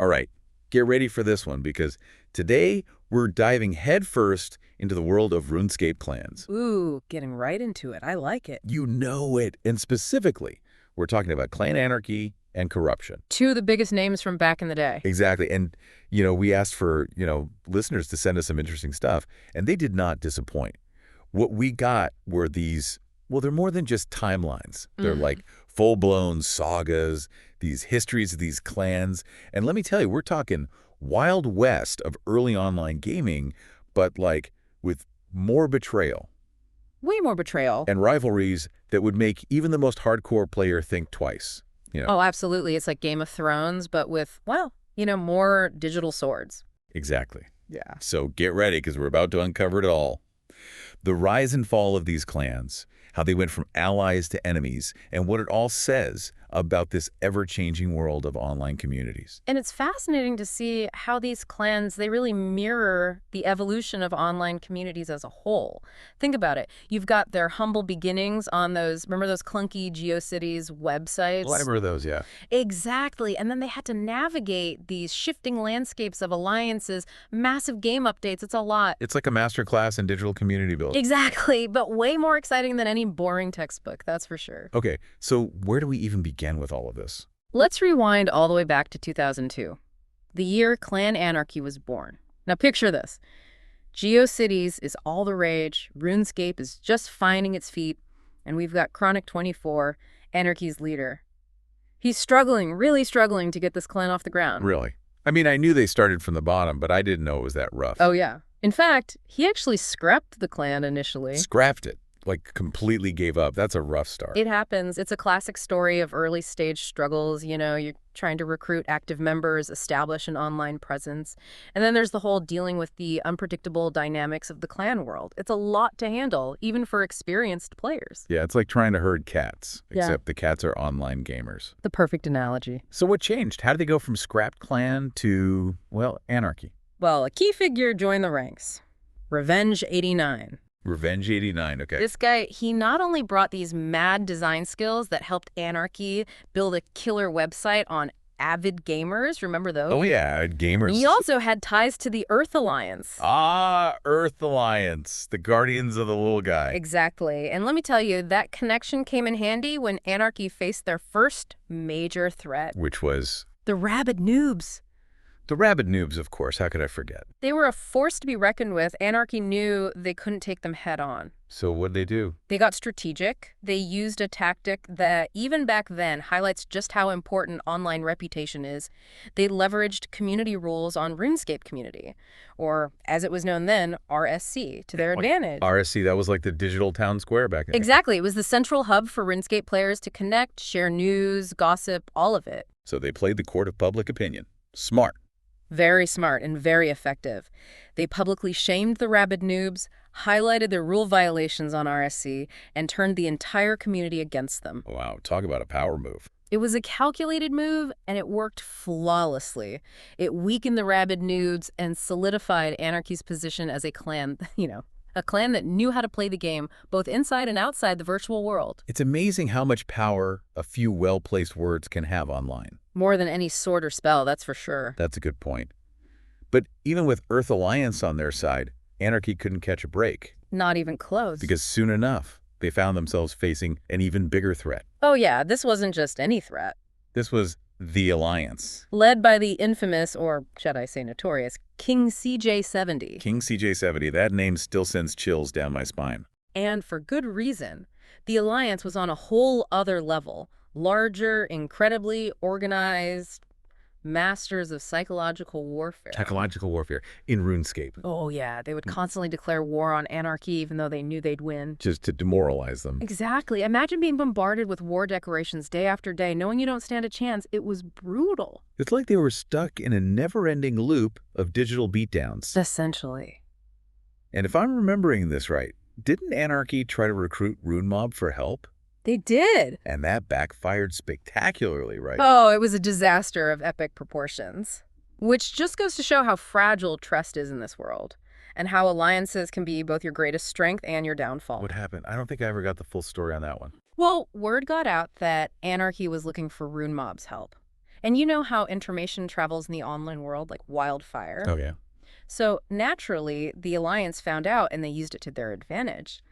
All right, get ready for this one because today we're diving headfirst into the world of RuneScape clans. Ooh, getting right into it. I like it. You know it. And specifically, we're talking about clan anarchy and corruption. Two of the biggest names from back in the day. Exactly. And, we asked for, listeners to send us some interesting stuff, and they did not disappoint. What we got were these, well, they're more than just timelines. They're like full-blown sagas, these histories of these clans. And let me tell you, we're talking Wild West of early online gaming, but like with more betrayal. Way more betrayal. And rivalries that would make even the most hardcore player think twice. Oh, absolutely. It's like Game of Thrones, but with, well, more digital swords. Exactly. Yeah. So get ready because we're about to uncover it all. The rise and fall of these clans, how they went from allies to enemies, and what it all says about this ever-changing world of online communities. And it's fascinating to see how these clans, they really mirror the evolution of online communities as a whole. Think about it. You've got their humble beginnings on those, remember those clunky GeoCities websites? Well, I remember those, yeah. Exactly. And then they had to navigate these shifting landscapes of alliances, massive game updates. It's a lot. It's like a masterclass in digital community building. Exactly. But way more exciting than any boring textbook, that's for sure. Okay, so where do we even begin with all of this? Let's rewind all the way back to 2002, the year Clan Anarchy was born. Now picture this. GeoCities is all the rage, RuneScape is just finding its feet, and we've got Chronic 24, Anarchy's leader. He's struggling, really struggling to get this clan off the ground. Really? I mean, I knew they started from the bottom, but I didn't know it was that rough. Oh yeah. In fact, he actually scrapped the clan initially. Scrapped it. Like completely gave up. That's a rough start. It happens. It's a classic story of early stage struggles. You're trying to recruit active members, establish an online presence. And then there's the whole dealing with the unpredictable dynamics of the clan world. It's a lot to handle, even for experienced players. Yeah, it's like trying to herd cats, Yeah. except the cats are online gamers. The perfect analogy. So what changed? How did they go from scrapped clan to, well, anarchy? Well, a key figure joined the ranks. Revenge 89. Revenge 89, okay. This guy, he not only brought these mad design skills that helped Anarchy build a killer website on avid gamers, remember those? Oh yeah, gamers. He also had ties to the Earth Alliance. Ah, Earth Alliance, the guardians of the little guy. Exactly. And let me tell you, that connection came in handy when Anarchy faced their first major threat. Which was? The rabid noobs. The rabid noobs, of course. How could I forget? They were a force to be reckoned with. Anarchy knew they couldn't take them head on. So what'd they do? They got strategic. They used a tactic that, even back then, highlights just how important online reputation is. They leveraged community rules on RuneScape community, or as it was known then, RSC, to their advantage. RSC, that was like the digital town square back then. Exactly. It was the central hub for RuneScape players to connect, share news, gossip, all of it. So they played the court of public opinion. Smart. Very smart and very effective. They publicly shamed the rabid noobs, highlighted their rule violations on RSC, and turned the entire community against them. Wow, talk about a power move. It was a calculated move, and it worked flawlessly. It weakened the rabid noobs and solidified Anarchy's position as a clan, a clan that knew how to play the game, both inside and outside the virtual world. It's amazing how much power a few well-placed words can have online. More than any sword or spell, that's for sure. That's a good point. But even with Earth Alliance on their side, Anarchy couldn't catch a break. Not even close. Because soon enough, they found themselves facing an even bigger threat. Oh yeah, this wasn't just any threat. This was the Alliance. Led by the infamous, or should I say notorious, King CJ70. King CJ70, that name still sends chills down my spine. And for good reason. The Alliance was on a whole other level. Larger, incredibly organized, masters of psychological warfare. Psychological warfare in RuneScape. Oh yeah, they would constantly declare war on Anarchy even though they knew they'd win. Just to demoralize them. Exactly. Imagine being bombarded with war declarations day after day, knowing you don't stand a chance. It was brutal. It's like they were stuck in a never-ending loop of digital beatdowns. Essentially. And if I'm remembering this right, didn't Anarchy try to recruit RuneMob for help? They did. And that backfired spectacularly, right? Oh, it was a disaster of epic proportions. Which just goes to show how fragile trust is in this world, and how alliances can be both your greatest strength and your downfall. What happened? I don't think I ever got the full story on that one. Well, word got out that Anarchy was looking for RuneMob's help. And you know how information travels in the online world like wildfire? Oh, yeah. So naturally, the Alliance found out and they used it to their advantage.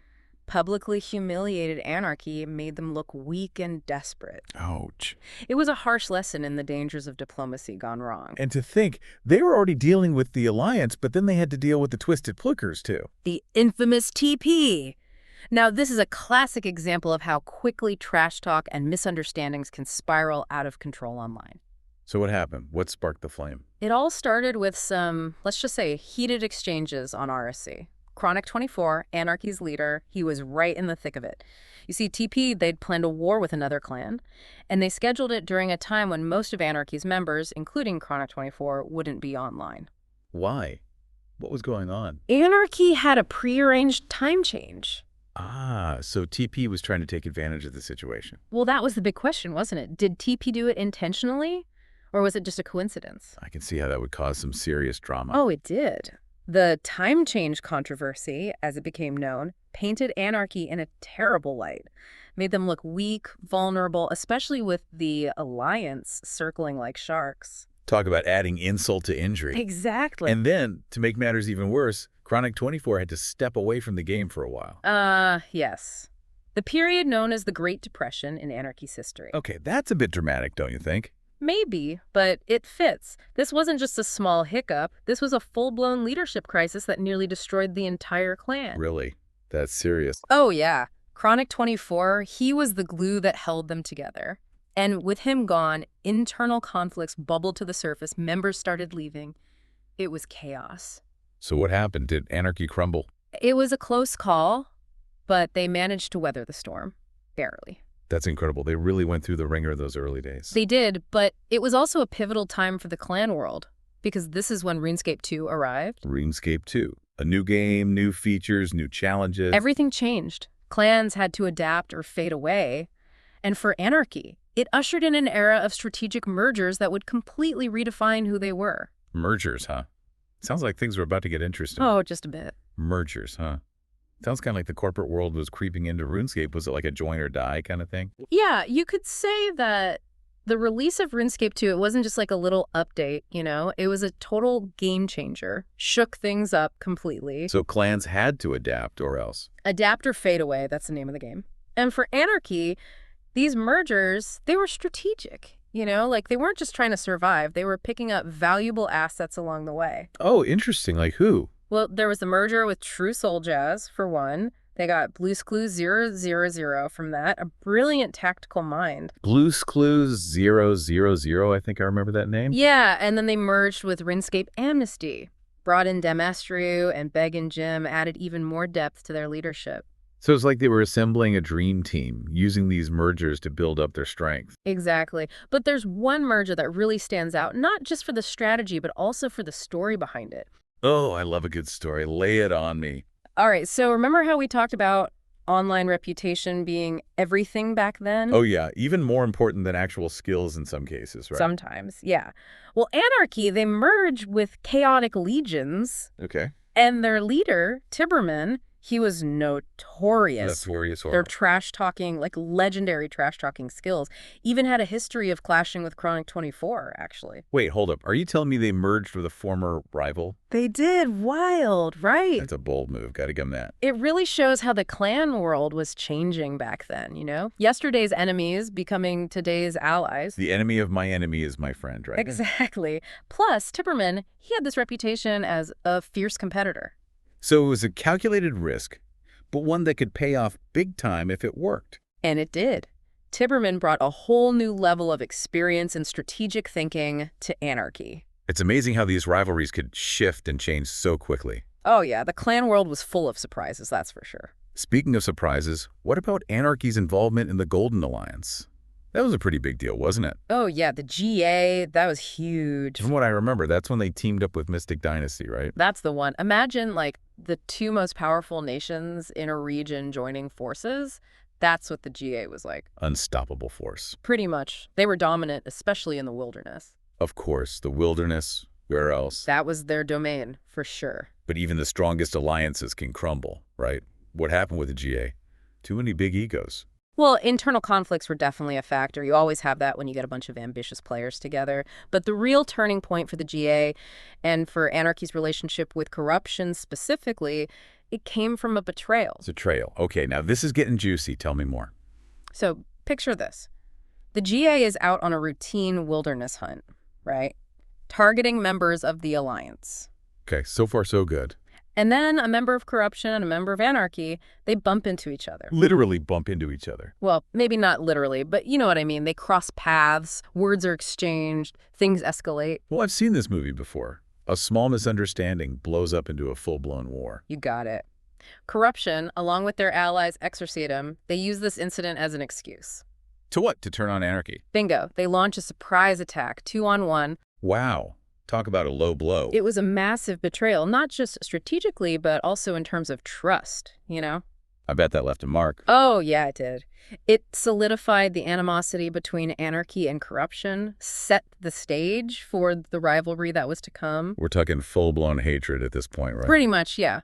Publicly humiliated Anarchy made them look weak and desperate. Ouch. It was a harsh lesson in the dangers of diplomacy gone wrong. And to think, they were already dealing with the Alliance, but then they had to deal with the Twisted Plookers, too. The infamous TP. Now, this is a classic example of how quickly trash talk and misunderstandings can spiral out of control online. So what happened? What sparked the flame? It all started with some, let's just say, heated exchanges on RSC. Chronic 24, Anarchy's leader, he was right in the thick of it. You see, TP, they'd planned a war with another clan, and they scheduled it during a time when most of Anarchy's members, including Chronic 24, wouldn't be online. Why? What was going on? Anarchy had a prearranged time change. Ah, so TP was trying to take advantage of the situation. Well, that was the big question, wasn't it? Did TP do it intentionally, or was it just a coincidence? I can see how that would cause some serious drama. Oh, it did. The time change controversy, as it became known, painted Anarchy in a terrible light, made them look weak, vulnerable, especially with the Alliance circling like sharks. Talk about adding insult to injury. Exactly. And then, to make matters even worse, Chronic 24 had to step away from the game for a while. Yes. The period known as the Great Depression in Anarchy's history. Okay, that's a bit dramatic, don't you think? Maybe, but it fits. This wasn't just a small hiccup. This was a full-blown leadership crisis that nearly destroyed the entire clan. Really? That's serious. Oh, yeah. Chronic 24, he was the glue that held them together. And with him gone, internal conflicts bubbled to the surface. Members started leaving. It was chaos. So what happened? Did Anarchy crumble? It was a close call, but they managed to weather the storm. Barely. That's incredible. They really went through the ringer those early days. They did, but it was also a pivotal time for the clan world, because this is when RuneScape 2 arrived. RuneScape 2. A new game, new features, new challenges. Everything changed. Clans had to adapt or fade away. And for Anarchy, it ushered in an era of strategic mergers that would completely redefine who they were. Mergers, huh? Sounds like things were about to get interesting. Oh, just a bit. Mergers, huh? Sounds kind of like the corporate world was creeping into RuneScape. Was it like a join or die kind of thing? Yeah, you could say that the release of RuneScape 2, it wasn't just like a little update, you know? It was a total game changer. Shook things up completely. So clans had to adapt or else. Adapt or fade away, that's the name of the game. And for Anarchy, these mergers, they were strategic, you know? Like, they weren't just trying to survive. They were picking up valuable assets along the way. Oh, interesting. Like who? Well, there was the merger with True Soul Jazz, for one. They got Blue's Clues 000 from that, a brilliant tactical mind. Blue's Clues 000, I think I remember that name. Yeah, and then they merged with RuneScape Amnesty. Brought in Demastru and Beg and Jim, added even more depth to their leadership. So it's like they were assembling a dream team, using these mergers to build up their strength. Exactly. But there's one merger that really stands out, not just for the strategy, but also for the story behind it. Oh, I love a good story. Lay it on me. All right, so remember how we talked about online reputation being everything back then? Oh, yeah. Even more important than actual skills in some cases, right? Sometimes, yeah. Well, Anarchy, they merge with chaotic legions, Okay. and their leader, Tiberman, he was notorious. Notorious. Their trash-talking, like legendary trash-talking skills, even had a history of clashing with Chronic 24, actually. Wait, hold up. Are you telling me they merged with a former rival? They did. Wild, right? That's a bold move. Gotta give them that. It really shows how the clan world was changing back then, you know? Yesterday's enemies becoming today's allies. The enemy of my enemy is my friend, right? Exactly. Plus, Tiberman, he had this reputation as a fierce competitor. So it was a calculated risk, but one that could pay off big time if it worked. And it did. Tiberman brought a whole new level of experience and strategic thinking to Anarchy. It's amazing how these rivalries could shift and change so quickly. Oh yeah, the clan world was full of surprises, that's for sure. Speaking of surprises, what about Anarchy's involvement in the Golden Alliance? That was a pretty big deal, wasn't it? Oh yeah, the GA, that was huge. From what I remember, that's when they teamed up with Mystic Dynasty, right? That's the one. Imagine like the two most powerful nations in a region joining forces. That's what the GA was like. Unstoppable force. Pretty much. They were dominant, especially in the wilderness. Of course, the wilderness, where else? That was their domain, for sure. But even the strongest alliances can crumble, right? What happened with the GA? Too many big egos. Well, internal conflicts were definitely a factor. You always have that when you get a bunch of ambitious players together. But the real turning point for the GA and for Anarchy's relationship with corruption specifically, it came from a betrayal. It's a trail. Okay, now this is getting juicy. Tell me more. So picture this. The GA is out on a routine wilderness hunt, right? Targeting members of the Alliance. Okay, so far so good. And then a member of corruption and a member of Anarchy, they bump into each other. Literally bump into each other. Well, maybe not literally, but you know what I mean. They cross paths, words are exchanged, things escalate. Well, I've seen this movie before. A small misunderstanding blows up into a full-blown war. You got it. Corruption, along with their allies Exorcism, they use this incident as an excuse. To what? To turn on Anarchy? Bingo. They launch a surprise attack, 2-on-1. Wow. Talk about a low blow. It was a massive betrayal, not just strategically, but also in terms of trust, you know? I bet that left a mark. Oh, yeah, it did. It solidified the animosity between Anarchy and corruption, set the stage for the rivalry that was to come. We're talking full-blown hatred at this point, right? Pretty much, yeah.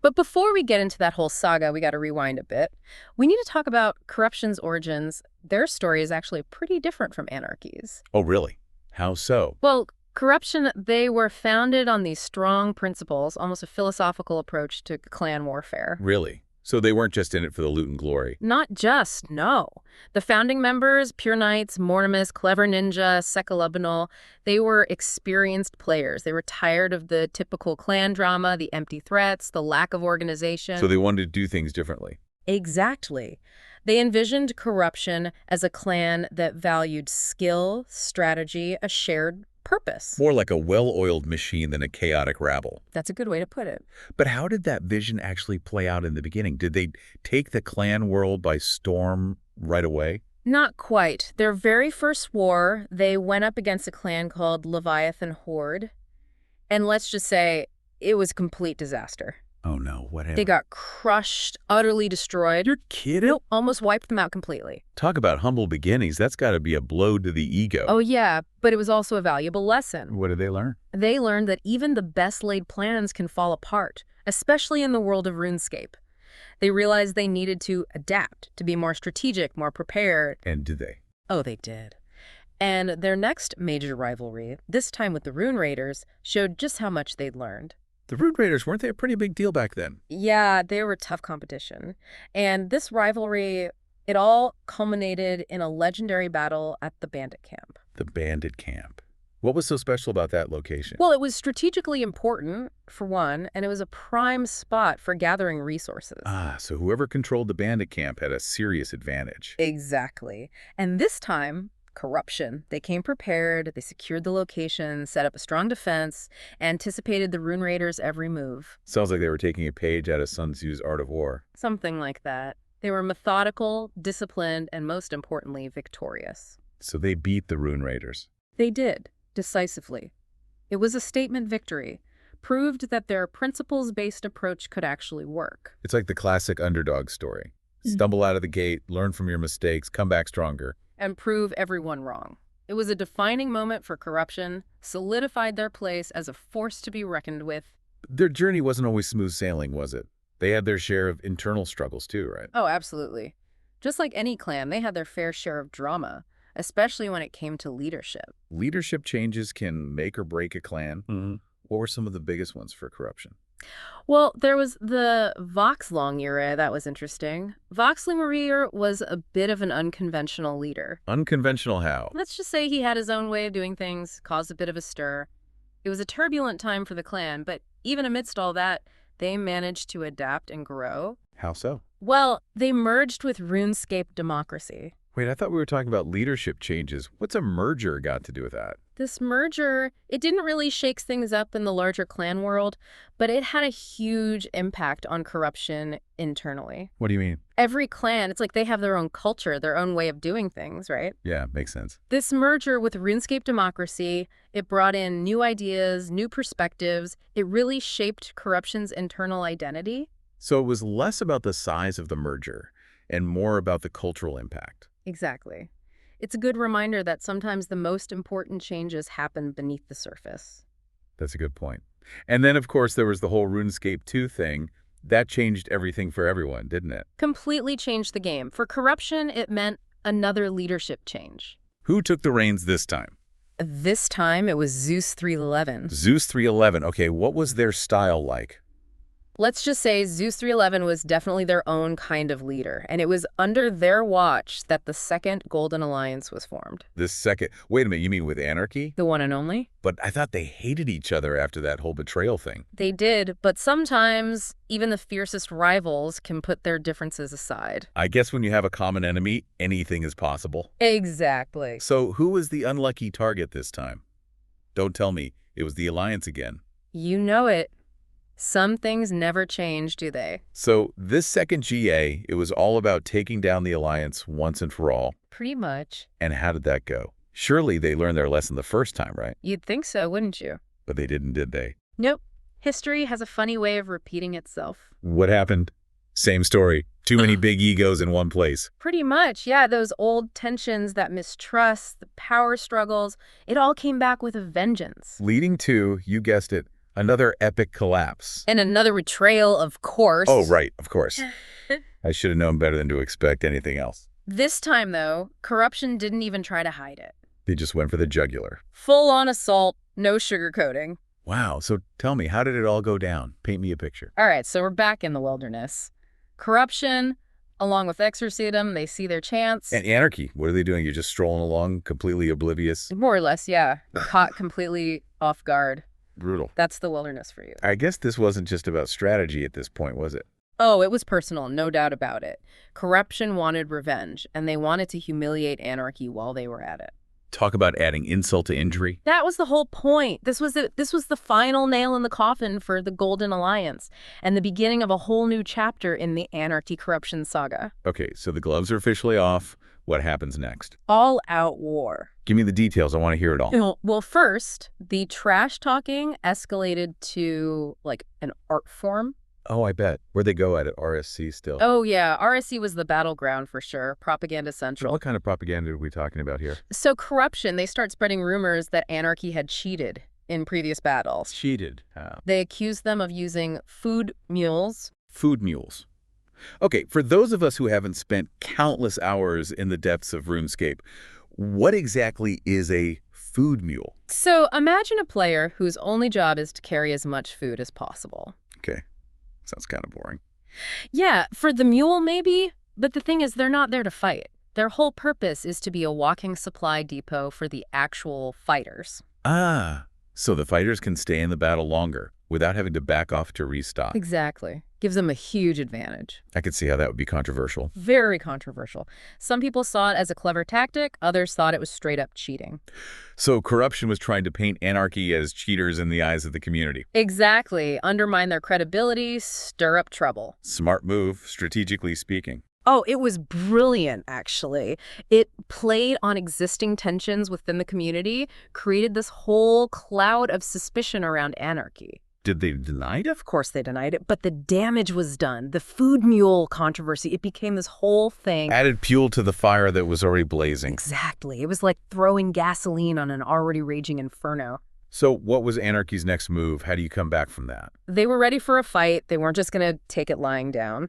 But before we get into that whole saga, we got to rewind a bit. We need to talk about corruption's origins. Their story is actually pretty different from Anarchy's. Oh, really? How so? Well, corruption, they were founded on these strong principles, almost a philosophical approach to clan warfare. Really? So they weren't just in it for the loot and glory? Not just, no. The founding members, Pure Knights, Mortimus, Clever Ninja, Sekalubinal, they were experienced players. They were tired of the typical clan drama, the empty threats, the lack of organization. So they wanted to do things differently? Exactly. They envisioned corruption as a clan that valued skill, strategy, a shared purpose. More like a well-oiled machine than a chaotic rabble. That's a good way to put it. But how did that vision actually play out in the beginning? Did they take the clan world by storm right away? Not quite. Their very first war, they went up against a clan called Leviathan Horde. And let's just say it was a complete disaster. Oh no, what happened? They got crushed, utterly destroyed. You're kidding? Nope, almost wiped them out completely. Talk about humble beginnings. That's got to be a blow to the ego. Oh yeah, but it was also a valuable lesson. What did they learn? They learned that even the best laid plans can fall apart, especially in the world of RuneScape. They realized they needed to adapt, to be more strategic, more prepared. And did they? Oh, they did. And their next major rivalry, this time with the Rune Raiders, showed just how much they'd learned. The Root Raiders, weren't they a pretty big deal back then? Yeah, they were tough competition. And this rivalry, it all culminated in a legendary battle at the Bandit Camp. The Bandit Camp. What was so special about that location? Well, it was strategically important, for one, and it was a prime spot for gathering resources. Ah, so whoever controlled the Bandit Camp had a serious advantage. Exactly. And this time, corruption. They came prepared, they secured the location, set up a strong defense, anticipated the Rune Raiders' every move. Sounds like they were taking a page out of Sun Tzu's Art of War. Something like that. They were methodical, disciplined, and most importantly, victorious. So they beat the Rune Raiders. They did, decisively. It was a statement victory, proved that their principles-based approach could actually work. It's like the classic underdog story. Stumble out of the gate, learn from your mistakes, come back stronger. And prove everyone wrong. It was a defining moment for corruption, solidified their place as a force to be reckoned with. Their journey wasn't always smooth sailing, was it? They had their share of internal struggles too, right? Oh, absolutely. Just like any clan, they had their fair share of drama, especially when it came to leadership. Leadership changes can make or break a clan. What were some of the biggest ones for corruption? Well, there was the Voxlong era that was interesting. Voxlong was a bit of an unconventional leader. Unconventional how? Let's just say he had his own way of doing things, caused a bit of a stir. It was a turbulent time for the clan, but even amidst all that, they managed to adapt and grow. How so? Well, they merged with RuneScape democracy. Wait, I thought we were talking about leadership changes. What's a merger got to do with that? This merger, it didn't really shake things up in the larger clan world, but it had a huge impact on corruption internally. What do you mean? Every clan, it's like they have their own culture, their own way of doing things, right? Yeah, makes sense. This merger with RuneScape democracy, it brought in new ideas, new perspectives. It really shaped corruption's internal identity. So it was less about the size of the merger and more about the cultural impact. Exactly. It's a good reminder that sometimes the most important changes happen beneath the surface. That's a good point. And then, of course, there was the whole RuneScape 2 thing. That changed everything for everyone, didn't it? Completely changed the game. For corruption, it meant another leadership change. Who took the reins this time? This time, it was Zeus 311. Zeus 311. Okay, what was their style like? Let's just say Zeus 311 was definitely their own kind of leader, and it was under their watch that the Second Golden Alliance was formed. This second... Wait a minute, you mean with Anarchy? The one and only? But I thought they hated each other after that whole betrayal thing. They did, but sometimes even the fiercest rivals can put their differences aside. I guess when you have a common enemy, anything is possible. Exactly. So who was the unlucky target this time? Don't tell me it was the Alliance again. You know it. Some things never change, do they? So this second GA, it was all about taking down the Alliance once and for all. Pretty much. And how did that go? Surely they learned their lesson the first time, right? You'd think so, wouldn't you? But they didn't, did they? Nope. History has a funny way of repeating itself. What happened? Same story. Too many big egos in one place. Pretty much, yeah. Those old tensions, that mistrust, the power struggles, it all came back with a vengeance. Leading to, you guessed it, another epic collapse. And another betrayal, of course. Oh, right, of course. I should have known better than to expect anything else. This time, though, corruption didn't even try to hide it. They just went for the jugular. Full-on assault, no sugarcoating. Wow, so tell me, how did it all go down? Paint me a picture. All right, so we're back in the wilderness. Corruption, along with exorcism, they see their chance. And Anarchy, what are they doing? You're just strolling along, completely oblivious? More or less, yeah. Caught completely off guard. Brutal. That's the wilderness for you. I guess this wasn't just about strategy at this point, was it? Oh, it was personal, no doubt about it. Corruption wanted revenge, and they wanted to humiliate Anarchy while they were at it. Talk about adding insult to injury. That was the whole point. This was the final nail in the coffin for the Golden Alliance, and the beginning of a whole new chapter in the Anarchy corruption saga. Okay, so the gloves are officially off. What happens next? All-out war. Give me the details. I want to hear it all. Well, first, the trash talking escalated to, like, an art form. Oh, I bet. Where'd they go at it? RSC still? Oh, yeah. RSC was the battleground for sure. Propaganda Central. What kind of propaganda are we talking about here? So corruption, they start spreading rumors that Anarchy had cheated in previous battles. Cheated. How? They accused them of using food mules. Food mules. Okay, for those of us who haven't spent countless hours in the depths of RuneScape, what exactly is a food mule? So imagine a player whose only job is to carry as much food as possible. Okay, sounds kind of boring. Yeah, for the mule maybe, but the thing is they're not there to fight. Their whole purpose is to be a walking supply depot for the actual fighters. Ah, so the fighters can stay in the battle longer without having to back off to restock. Exactly. Gives them a huge advantage. I could see how that would be controversial. Very controversial. Some people saw it as a clever tactic. Others thought it was straight up cheating. So corruption was trying to paint Anarchy as cheaters in the eyes of the community. Exactly. Undermine their credibility, stir up trouble. Smart move, strategically speaking. Oh, it was brilliant, actually. It played on existing tensions within the community, created this whole cloud of suspicion around Anarchy. Did they deny it? Of course they denied it, but the damage was done. The food mule controversy, it became this whole thing. Added fuel to the fire that was already blazing. Exactly. It was like throwing gasoline on an already raging inferno. So what was Anarchy's next move? How do you come back from that? They were ready for a fight. They weren't just going to take it lying down.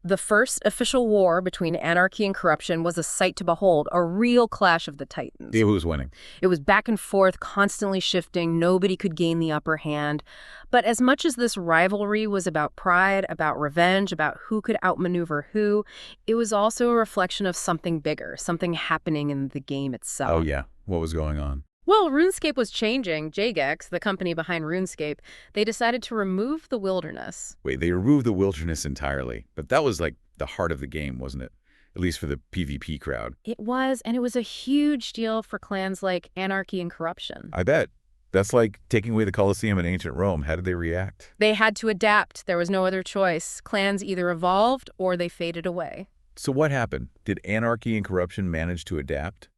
The first official war between Anarchy and corruption was a sight to behold, a real clash of the titans. Who was winning? It was back and forth, constantly shifting. Nobody could gain the upper hand. But as much as this rivalry was about pride, about revenge, about who could outmaneuver who, it was also a reflection of something bigger, something happening in the game itself. Oh, yeah. What was going on? Well, RuneScape was changing. Jagex, the company behind RuneScape, they decided to remove the wilderness. Wait, they removed the wilderness entirely. But that was like the heart of the game, wasn't it? At least for the PvP crowd. It was, and it was a huge deal for clans like Anarchy and Corruption. I bet. That's like taking away the Colosseum in ancient Rome. How did they react? They had to adapt. There was no other choice. Clans either evolved or they faded away. So what happened? Did Anarchy and Corruption manage to adapt?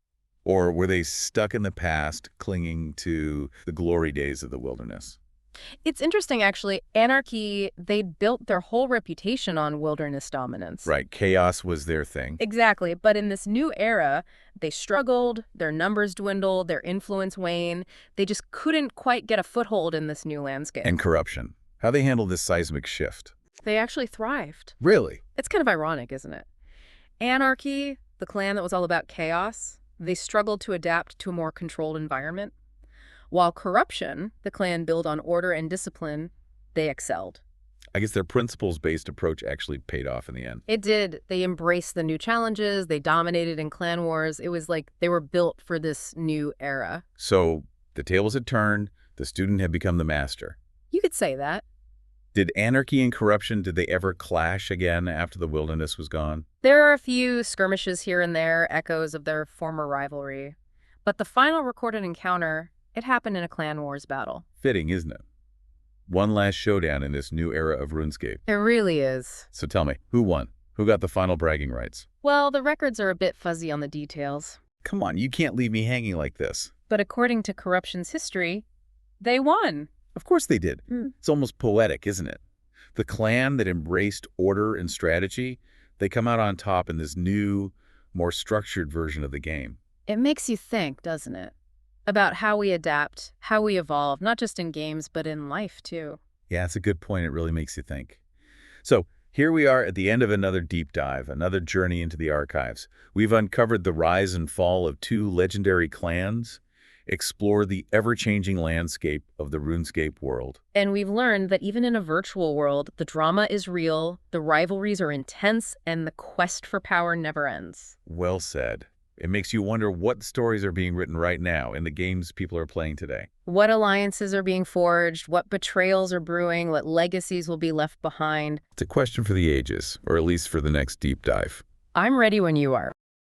Or were they stuck in the past, clinging to the glory days of the wilderness? It's interesting, actually. Anarchy, they built their whole reputation on wilderness dominance. Right. Chaos was their thing. Exactly. But in this new era, they struggled, their numbers dwindled, their influence waned. They just couldn't quite get a foothold in this new landscape. And Corruption. How they handled this seismic shift? They actually thrived. Really? It's kind of ironic, isn't it? Anarchy, the clan that was all about chaos, they struggled to adapt to a more controlled environment. While corruption, the clan built on order and discipline, they excelled. I guess their principles-based approach actually paid off in the end. It did. They embraced the new challenges. They dominated in clan wars. It was like they were built for this new era. So the tables had turned, the student had become the master. You could say that. Did anarchy and corruption, did they ever clash again after the wilderness was gone? There are a few skirmishes here and there, echoes of their former rivalry. But the final recorded encounter, it happened in a clan wars battle. Fitting, isn't it? One last showdown in this new era of RuneScape. It really is. So tell me, who won? Who got the final bragging rights? Well, the records are a bit fuzzy on the details. Come on, you can't leave me hanging like this. But according to corruption's history, they won. Of course they did. It's almost poetic, isn't it? The clan that embraced order and strategy, they come out on top in this new, more structured version of the game. It makes you think, doesn't it? About how we adapt, how we evolve, not just in games, but in life, too. Yeah, it's a good point. It really makes you think. So here we are at the end of another deep dive, another journey into the archives. We've uncovered the rise and fall of two legendary clans, explored the ever-changing landscape of the RuneScape world. And we've learned that even in a virtual world, the drama is real, the rivalries are intense, and the quest for power never ends. Well said. It makes you wonder what stories are being written right now in the games people are playing today. What alliances are being forged, what betrayals are brewing, what legacies will be left behind. It's a question for the ages, or at least for the next deep dive. I'm ready when you are.